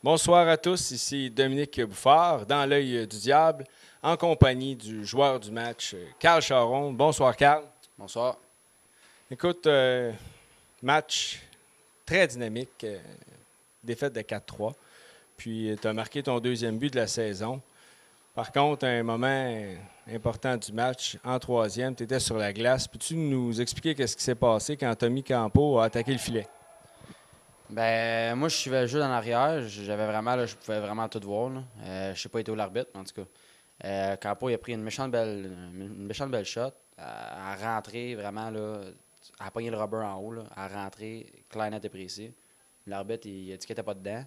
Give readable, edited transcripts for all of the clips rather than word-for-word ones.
Bonsoir à tous, ici Dominique Bouffard, dans l'œil du diable, en compagnie du joueur du match, Carl Charon. Bonsoir, Carl. Bonsoir. Écoute, match très dynamique, défaite de 4-3. Puis, tu as marqué ton deuxième but de la saison. Par contre, un moment important du match, en troisième, tu étais sur la glace. Peux-tu nous expliquer qu'est-ce qui s'est passé quand Tommy Campo a attaqué le filet? Ben, moi, je suivais le jeu dans l'arrière. J'avais vraiment, là, je pouvais vraiment tout voir. Là. Je sais pas été où l'arbitre, mais en tout cas. Campo, il a pris une méchante belle shot. À rentrer, vraiment, là, à pogner le rubber en haut, là, à rentrer, clair, net et précis. L'arbitre, il a dit qu'il n'était pas dedans.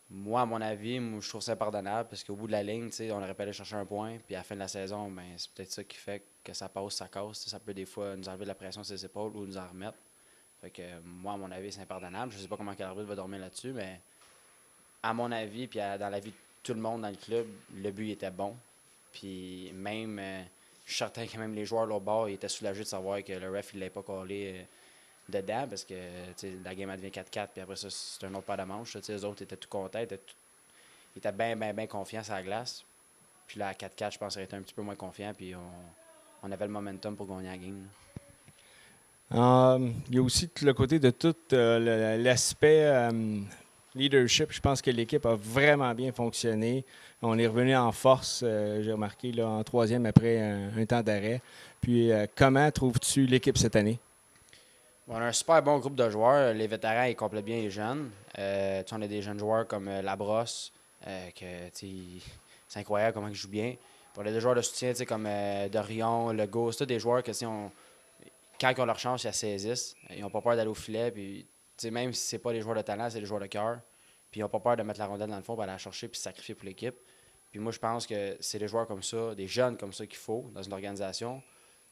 Moi, à mon avis, je trouve ça pardonnable parce qu'au bout de la ligne, on aurait pu aller chercher un point. Puis à la fin de la saison, ben, c'est peut-être ça qui fait que ça passe, ça casse. Ça peut des fois nous enlever de la pression sur les épaules ou nous en remettre. Fait que moi, à mon avis, c'est impardonnable. Je sais pas comment l'arbitre va dormir là-dessus, mais à mon avis, puis dans la vie de tout le monde dans le club, le but était bon. Puis même, je suis certain que même les joueurs de l'autre bord ils étaient soulagés de savoir que le ref ne l'avait pas collé dedans parce que la game devient 4-4, puis après ça, c'est un autre pas de manche. Les autres étaient tout contents, ils étaient bien confiants sur la glace. Puis là, à 4-4, je pense qu'ils étaient un petit peu moins confiants, puis on avait le momentum pour gagner la game. Il y a aussi le côté de tout l'aspect leadership. Je pense que l'équipe a vraiment bien fonctionné. On est revenu en force, j'ai remarqué, là, en troisième après un temps d'arrêt. Puis, comment trouves-tu l'équipe cette année? On a un super bon groupe de joueurs. Les vétérans, ils complètent bien les jeunes. On a des jeunes joueurs comme Labrosse, c'est incroyable comment ils jouent bien. Puis on a des joueurs de soutien comme Dorion, Legault. C'est tous des joueurs que quand ils ont leur chance, ils la saisissent. Ils n'ont pas peur d'aller au filet. Puis, même si ce n'est pas des joueurs de talent, c'est des joueurs de cœur. Puis ils n'ont pas peur de mettre la rondelle dans le fond pour aller la chercher et se sacrifier pour l'équipe. Puis moi, je pense que c'est des joueurs comme ça, des jeunes comme ça qu'il faut dans une organisation.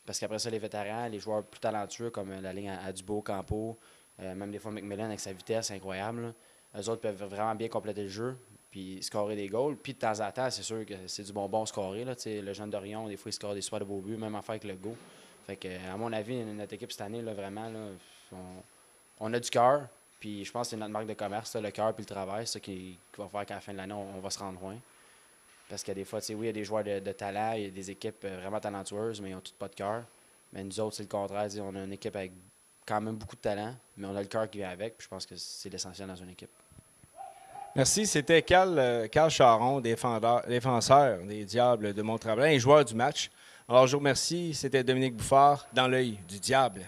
Parce qu'après ça, les vétérans, les joueurs plus talentueux comme la ligne à Dubo, Campo, même des fois McMillan avec sa vitesse, c'est incroyable. Là. Eux autres peuvent vraiment bien compléter le jeu puis scorer des goals. Puis de temps en temps, c'est sûr que c'est du bonbon scoré. Là. Le jeune d'Orion, des fois, il score des super de beaux buts, même affaire avec le go. Fait que, à mon avis, notre équipe cette année, là, vraiment, là, on a du cœur. Puis je pense que c'est notre marque de commerce, là, le cœur puis le travail. C'est ça qui va faire qu'à la fin de l'année, on va se rendre loin. Parce que des fois, oui, il y a des joueurs de talent, il y a des équipes vraiment talentueuses, mais ils n'ont toutes pas de cœur. Mais nous autres, c'est le contraire. On a une équipe avec quand même beaucoup de talent, mais on a le cœur qui vient avec. Puis je pense que c'est l'essentiel dans une équipe. Merci. C'était Carl Charon, défenseur des Diables de Mont-Tremblant et joueur du match. Alors, je vous remercie. C'était Dominique Bouffard dans l'œil du diable.